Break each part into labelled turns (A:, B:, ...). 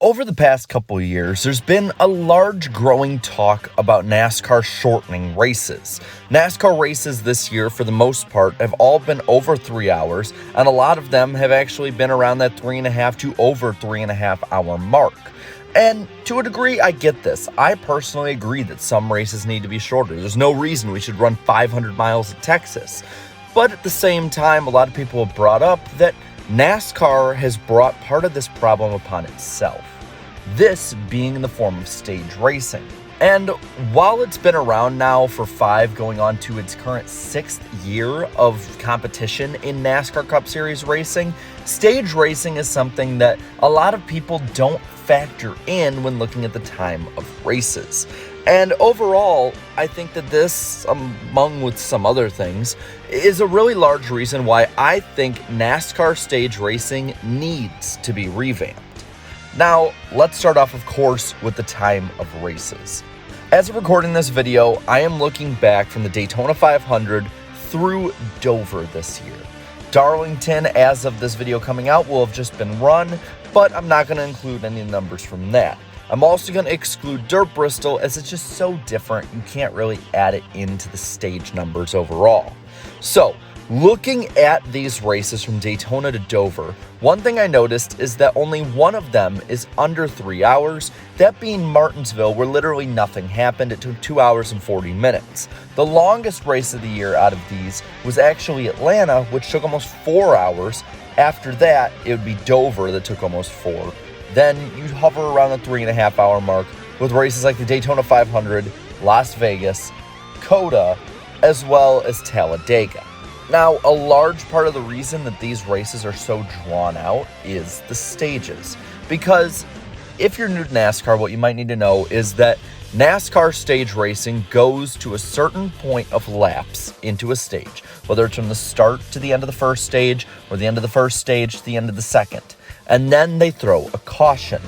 A: Over the past couple of years, there's been a large growing talk about NASCAR shortening races. NASCAR races this year, for the most part, have all been over 3 hours, and a lot of them have actually been around that 3.5 to over 3.5 hour mark. And to a degree, I get this. I personally agree that some races need to be shorter. There's no reason we should run 500 miles at Texas. But at the same time, a lot of people have brought up that NASCAR has brought part of this problem upon itself. This being in the form of stage racing. And while it's been around now for 5 going on to its current 6th year of competition in NASCAR Cup Series racing, stage racing is something that a lot of people don't factor in when looking at the time of races. And overall, I think that this, among with some other things, is a really large reason why I think NASCAR stage racing needs to be revamped. Now, let's start off, of course, with the time of races. As of recording this video, I am looking back from the Daytona 500 through Dover this year. Darlington, as of this video coming out, will have just been run, but I'm not going to include any numbers from that. I'm also going to exclude Dirt Bristol, as it's just so different, you can't really add it into the stage numbers overall. So, looking at these races from Daytona to Dover, one thing I noticed is that only one of them is under 3 hours, that being Martinsville, where literally nothing happened. It took 2 hours and 40 minutes. The longest race of the year out of these was actually Atlanta, which took almost 4 hours. After that, it would be Dover that took almost 4. Then you'd hover around the 3.5 hour mark with races like the Daytona 500, Las Vegas, COTA, as well as Talladega. Now, a large part of the reason that these races are so drawn out is the stages. Because if you're new to NASCAR, what you might need to know is that NASCAR stage racing goes to a certain point of laps into a stage, whether it's from the start to the end of the first stage or the end of the first stage to the end of the second. And then they throw a caution.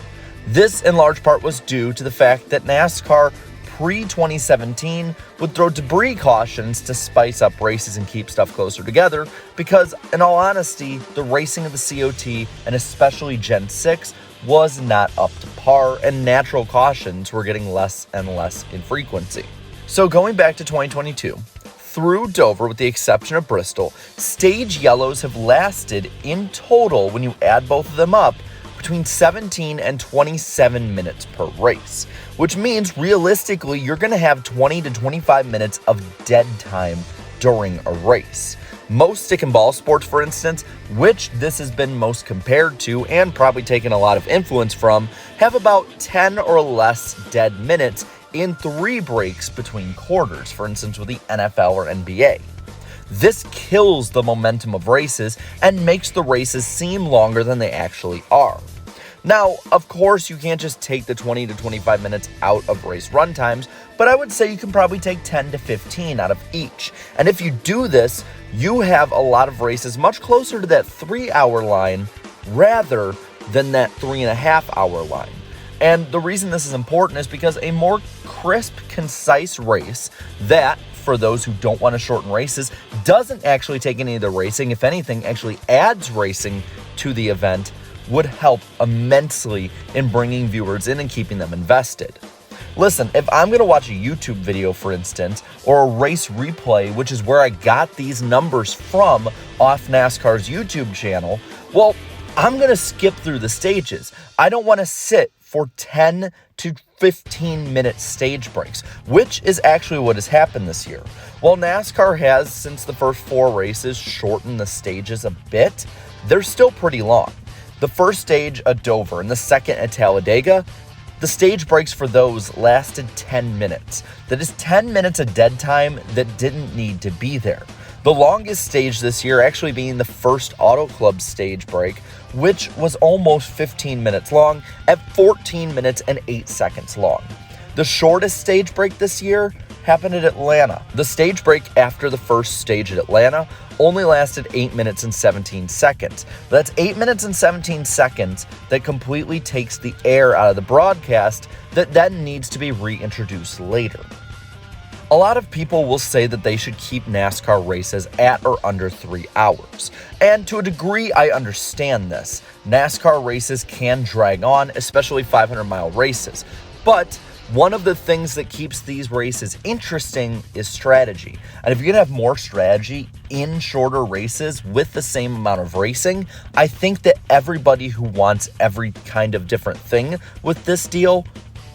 A: This, in large part, was due to the fact that NASCAR pre-2017 would throw debris cautions to spice up races and keep stuff closer together because, in all honesty, the racing of the COT, and especially Gen 6, was not up to par, and natural cautions were getting less and less in frequency. So going back to 2022, through Dover, with the exception of Bristol, stage yellows have lasted in total, when you add both of them up, between 17 and 27 minutes per race, which means realistically you're going to have 20 to 25 minutes of dead time during a race. Most stick and ball sports, for instance, which this has been most compared to and probably taken a lot of influence from, have about 10 or less dead minutes in 3 breaks between quarters, for instance with the NFL or NBA. This kills the momentum of races and makes the races seem longer than they actually are. Now, of course, you can't just take the 20 to 25 minutes out of race run times, but I would say you can probably take 10 to 15 out of each. And if you do this, you have a lot of races much closer to that 3 hour line rather than that 3.5 hour line. And the reason this is important is because a more crisp, concise race that, for those who don't want to shorten races, doesn't actually take any of the racing, if anything, actually adds racing to the event, would help immensely in bringing viewers in and keeping them invested. Listen, if I'm going to watch a YouTube video, for instance, or a race replay, which is where I got these numbers from off NASCAR's YouTube channel, well, I'm going to skip through the stages. I don't want to sit for 10 to 15 minute stage breaks, which is actually what has happened this year. While NASCAR has, since the first 4 races, shortened the stages a bit, they're still pretty long. The first stage at Dover and the second at Talladega, the stage breaks for those lasted 10 minutes. That is 10 minutes of dead time that didn't need to be there. The longest stage this year actually being the first Auto Club stage break, which was almost 15 minutes long at 14 minutes and 8 seconds long. The shortest stage break this year happened at Atlanta. The stage break after the first stage at Atlanta only lasted 8 minutes and 17 seconds. That's 8 minutes and 17 seconds that completely takes the air out of the broadcast that then needs to be reintroduced later. A lot of people will say that they should keep NASCAR races at or under 3 hours. And to a degree, I understand this. NASCAR races can drag on, especially 500-mile races. But one of the things that keeps these races interesting is strategy. And if you're going to have more strategy in shorter races with the same amount of racing, I think that everybody who wants every kind of different thing with this deal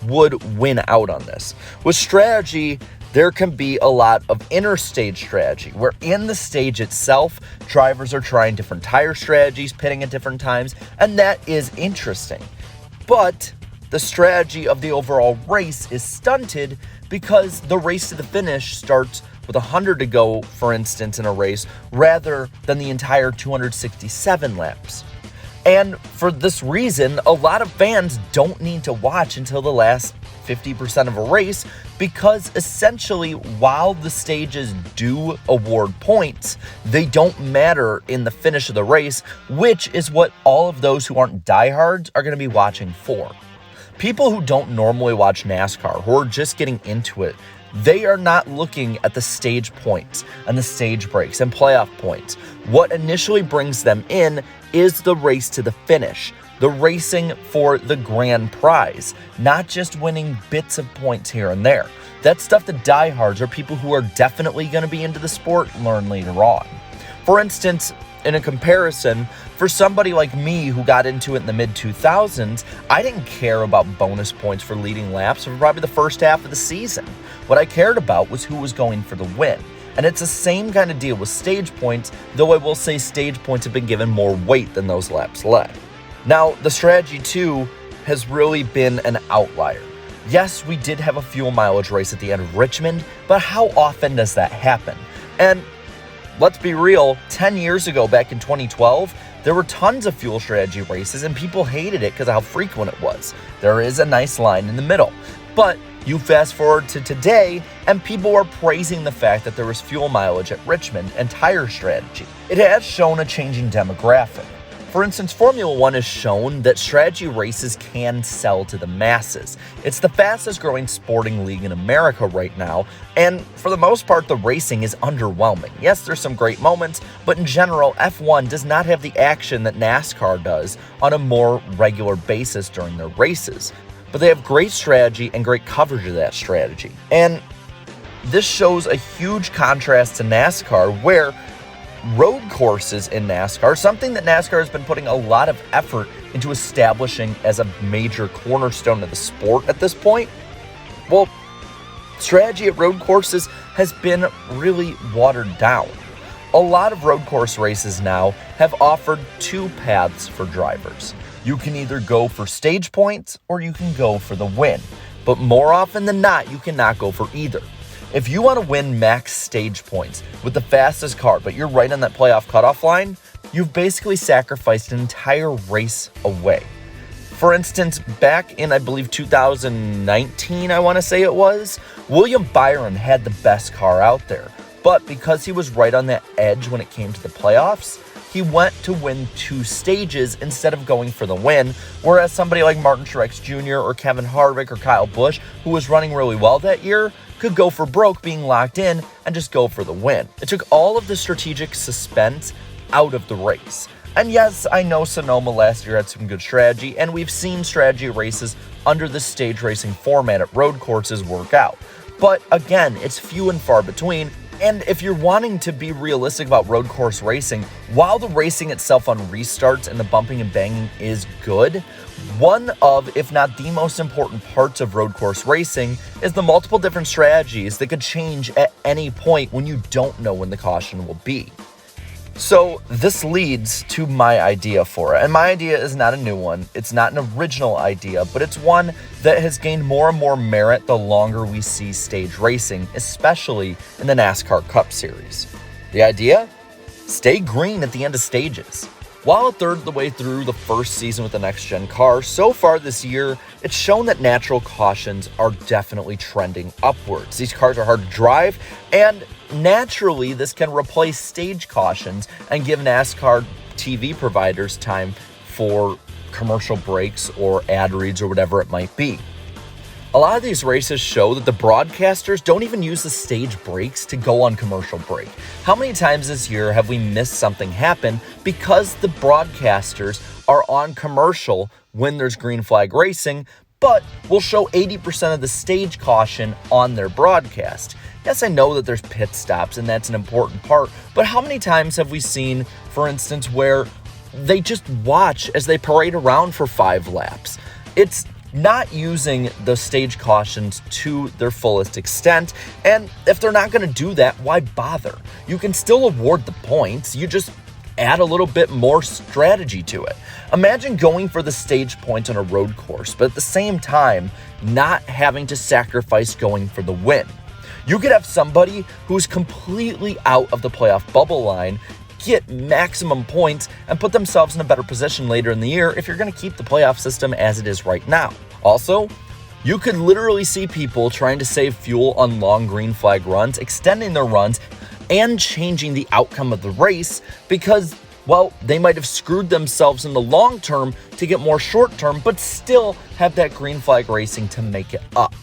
A: would win out on this. With strategy, there can be a lot of interstage strategy, where in the stage itself, drivers are trying different tire strategies, pitting at different times, and that is interesting. But the strategy of the overall race is stunted because the race to the finish starts with 100 to go, for instance, in a race, rather than the entire 267 laps. And for this reason, a lot of fans don't need to watch until the last 50% of a race, because essentially, while the stages do award points, they don't matter in the finish of the race, which is what all of those who aren't diehards are going to be watching for. People who don't normally watch NASCAR, who are just getting into it, they are not looking at the stage points and the stage breaks and playoff points. What initially brings them in is the race to the finish, the racing for the grand prize, not just winning bits of points here and there. That's stuff that diehards, or people who are definitely going to be into the sport, learn later on. For instance, in a comparison, for somebody like me who got into it in the mid-2000s, I didn't care about bonus points for leading laps for probably the first half of the season. What I cared about was who was going for the win. And it's the same kind of deal with stage points, though I will say stage points have been given more weight than those laps led. Now, the strategy too has really been an outlier. Yes, we did have a fuel mileage race at the end of Richmond, but how often does that happen? And let's be real, 10 years ago, back in 2012, there were tons of fuel strategy races and people hated it because of how frequent it was. There is a nice line in the middle. But you fast forward to today, and people are praising the fact that there was fuel mileage at Richmond and tire strategy. It has shown a changing demographic. For instance, Formula One has shown that strategy races can sell to the masses. It's the fastest growing sporting league in America right now, and for the most part, the racing is underwhelming. Yes, there's some great moments, but in general, F1 does not have the action that NASCAR does on a more regular basis during their races. But they have great strategy and great coverage of that strategy. And this shows a huge contrast to NASCAR, where road courses in NASCAR, something that NASCAR has been putting a lot of effort into establishing as a major cornerstone of the sport at this point. Well, strategy at road courses has been really watered down. A lot of road course races now have offered two paths for drivers. You can either go for stage points or you can go for the win. But more often than not, you cannot go for either. If you want to win max stage points with the fastest car, but you're right on that playoff cutoff line, you've basically sacrificed an entire race away. For instance, back in, I believe, 2019, I want to say it was, William Byron had the best car out there. But because he was right on that edge when it came to the playoffs, he went to win two stages instead of going for the win, whereas somebody like Martin Truex Jr. or Kevin Harvick or Kyle Busch, who was running really well that year, could go for broke being locked in and just go for the win. It took all of the strategic suspense out of the race. And yes, I know Sonoma last year had some good strategy, and we've seen strategy races under the stage racing format at road courses work out. But again, it's few and far between. And if you're wanting to be realistic about road course racing, while the racing itself on restarts and the bumping and banging is good, one of, if not the most important parts of road course racing is the multiple different strategies that could change at any point when you don't know when the caution will be. So this leads to my idea for it. And my idea is not a new one. It's not an original idea, but it's one that has gained more and more merit the longer we see stage racing, especially in the NASCAR Cup Series. The idea? Stay green at the end of stages. While a third of the way through the first season with the next-gen car, so far this year, it's shown that natural cautions are definitely trending upwards. These cars are hard to drive, and naturally, this can replace stage cautions and give NASCAR TV providers time for commercial breaks or ad reads or whatever it might be. A lot of these races show that the broadcasters don't even use the stage breaks to go on commercial break. How many times this year have we missed something happen because the broadcasters are on commercial when there's green flag racing, but will show 80% of the stage caution on their broadcast? Yes, I know that there's pit stops and that's an important part, but how many times have we seen, for instance, where they just watch as they parade around for 5 laps? It's not using the stage cautions to their fullest extent, and if they're not going to do that, why bother? You can still award the points, you just add a little bit more strategy to it. Imagine going for the stage points on a road course, but at the same time, not having to sacrifice going for the win. You could have somebody who's completely out of the playoff bubble line get maximum points and put themselves in a better position later in the year if you're going to keep the playoff system as it is right now. Also, you could literally see people trying to save fuel on long green flag runs, extending their runs, and changing the outcome of the race because, well, they might have screwed themselves in the long term to get more short term, but still have that green flag racing to make it up.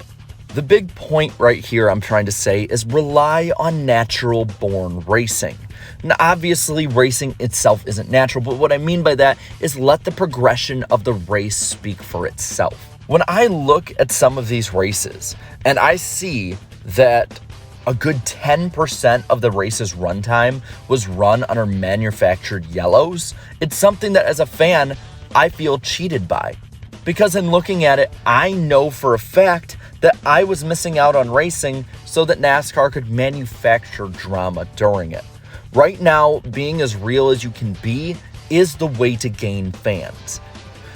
A: The big point right here I'm trying to say is rely on natural born racing. Now, obviously, racing itself isn't natural, but what I mean by that is let the progression of the race speak for itself. When I look at some of these races and I see that a good 10% of the race's runtime was run under manufactured yellows, it's something that as a fan, I feel cheated by. Because in looking at it, I know for a fact that I was missing out on racing so that NASCAR could manufacture drama during it. Right now, being as real as you can be is the way to gain fans.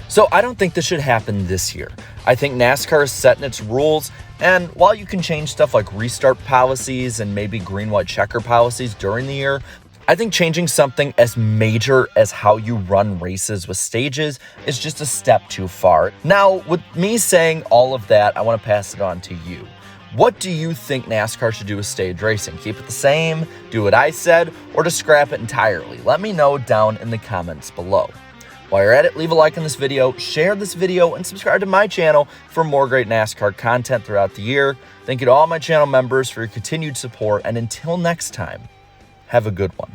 A: So I don't think this should happen this year. I think NASCAR is setting its rules, and while you can change stuff like restart policies and maybe green-white checker policies during the year, I think changing something as major as how you run races with stages is just a step too far. Now, with me saying all of that, I want to pass it on to you. What do you think NASCAR should do with stage racing? Keep it the same, do what I said, or just scrap it entirely? Let me know down in the comments below. While you're at it, leave a like on this video, share this video, and subscribe to my channel for more great NASCAR content throughout the year. Thank you to all my channel members for your continued support, and until next time, have a good one.